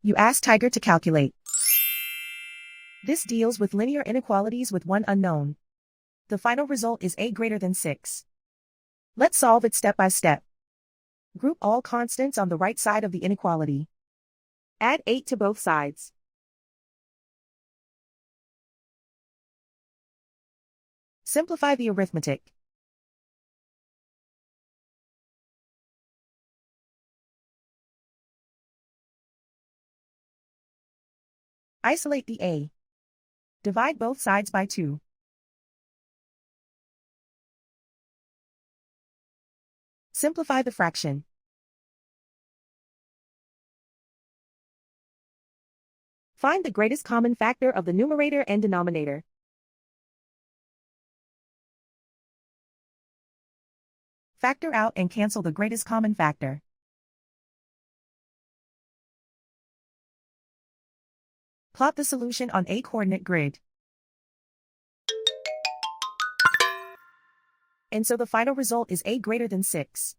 You ask Tiger to calculate. This deals with linear inequalities with one unknown. The final result is a greater than 6. Let's solve it step by step. Group all constants on the right side of the inequality. Add 8 to both sides. Simplify the arithmetic. Isolate the a. Divide both sides by 2. Simplify the fraction. Find the greatest common factor of the numerator and denominator. Factor out and cancel the greatest common factor. Plot the solution on a coordinate grid. And so the final result is a greater than 6.